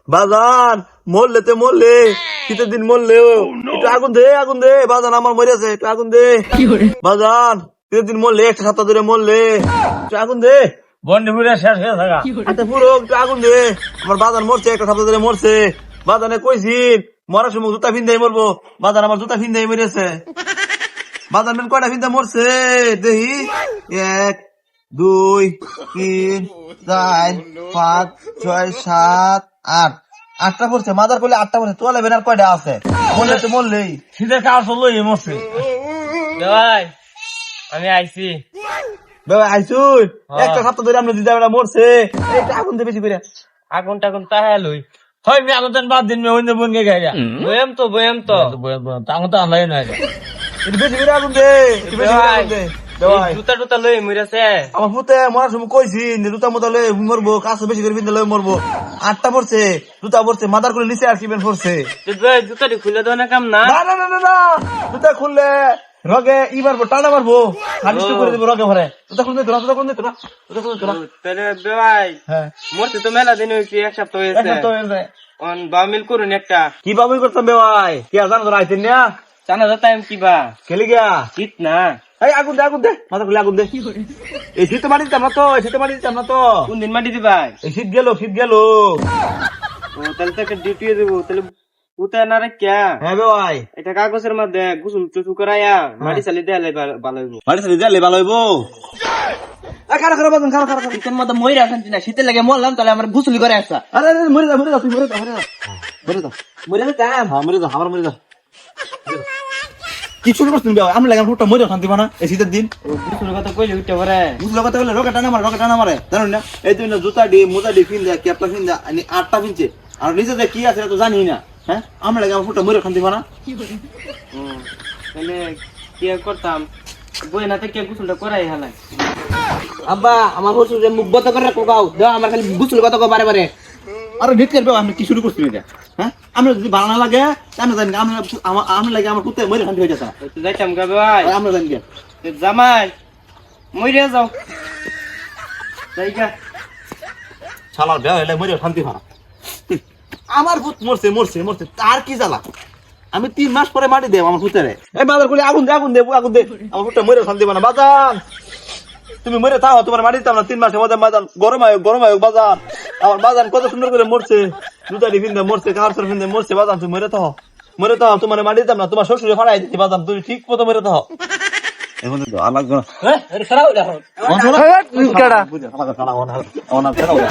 বাজান মরলে শীতের দিন মরলে একটু আগুন দে বাজান আমার মরেছে একটু আগুন দে বাজান শীতের দিন মরলে একটা সপ্তাহ ধরে মরলে একটু আগুন দে বন্ডি পুরে শেষ হয়ে থাকা আচ্ছা পুরো একটু আগুন দে আমার বাজান মরছে একটা সপ্তাহ ধরে মরছে বাজানে কইছি মরার সময় জুতা ফিন্দাই মরবো বাজান আমার জুতা ফিন্দাই মরেছে বাজান মেন কয়টা ফিন্দা মরছে দেখি 1 2 3 4 5 6 7 8 8টা পড়ছে মাদার করলে 8টা পড়ছে তোলে বেনার কয়টা আছে মরলে তো মরলেই শীতের কাজ চললো মরছে ভাই আমি আইছি বাবা আইছুই একটা সপ্তাহ ধরে আমরা দিদা বেটা মরছে এইটা আগুন দে বেশি করে আগুন টাগুন তাহে লই হয় মি আগুন বাদ দিন মে হইনে বন গে গাইয়া বয়াম তো তাঙ্গ তো আলাই না একটু বেশি করে আগুন দে একটু বেশি করে আগুন দে ভাই জুতা টুতা লই মইরাছে আমার পুতে মরার সময় কইছি জুতা মোতা লয়ে মরবো কাছে বেশি করে বিন্দা লয়ে মরবো 8টা পড়ছে জুতা পড়ছে মাদার করে নিচে আর সিমেন্ট পড়ছে জুতাটি খুলে দাও না কাম না না জুতা খুললে রগে ই মারবো টানা মারবো হানিস্ট করে দেবো রগে ভরে জুতা খুলতে তোরা তাহলে ভাই হ্যাঁ মরতে তো মেলা দিন হইছে এক সপ্তাহ হইছে অন বামিল করুন একটা কি বাবুই করতাম বে ভাই কি আর জানো তোরা আইতেন না জানা যাতাম কি বা খেলি গিয়া শীত না এই আগুন দে মাথা খুলে আগুন দে এই শীত মাটি দিতাম না তো কোন দিন মাটি দিবা এই শীত গেল ও তাহলে তো একটা ডিউটি দেবো তাহলে উতা না রে ক্যা হ্যাঁ বে ভাই এটা কাগজের মধ্যে গুসুম চুচু করাইয়া মাটি চালি দেয়ালে ভালো হইব মাটি সাথে দিলে ভালো হইবো খারাপ বাজন খারাপ শীতের মধ্যে মইরা শান্তি না শীতের লাগে মরলাম তাহলে আমার গুসুলি করে আসা আরে মরে যা তুই মরে যা আমার মরে যা কি শুরু করছিস বে আমি লাগাম ফুটটা মরে শান্তি বানা এই শীতের দিন গুসুলের কথা কইলে উঠতে পারে বুঝলো কথা বলে রকে টানা মারে জানো না এই তুই না জুতা দি মোজা দি ফিন দে ক্যাপটা ফিন দে 8টা ফিনছে আর নিচে যে কি আছে তো জানি না হ্যাঁ আমি লাগাম ফুটটা মরে শান্তি বানা তাহলে কি করতাম বই না থেকে গুসুলটা করাই হালাই আব্বা আমার গোসল যে মুখ বন্ধ করে রাখো গাও দাও আমার খালি গোসল কথা কো বারে আরে নিত করবে আমি কি শুরু করছিস এটা হ্যাঁ আমরা যদি ভালো না লাগে আমি জানি আমি লাগে আমার কুত্তে মরে শান্তি হয়ে যাচ্ছে তো যাইতাম গা ভাই আমরা জানি কে জামাই মইরা যাও যাইগা শালার বেয়া হইলে মরে শান্তি ভাড়া আমার ভূত মরছে তার কি জ্বালা আমি 3 মাস পরে মাটি দেব আমার ভূতেরে এই বাজার করে আগুন দে আমার ভূতটা মরে শান্তি বানা বাজান তুমি মরে থাও তোমার মাটি দিতাম না 3 মাসের মধ্যে বাজান গরম আয়ো বাজান আমার বাজান কত সুন্দর করে মরছে জুতা ডিফিন্দে মরছে কারসর ফিন্দে মরছে বাজান তুমি মরে থাও তোমার মাটি দিতাম না তোমার শ্বশুরে ফাড়াই দিতে বাজান তুমি ঠিক মতো মরে থাও এখন তো আলাগ না হ্যাঁ আরে খারাপ হইলা বুঝা আলাগ খাড়া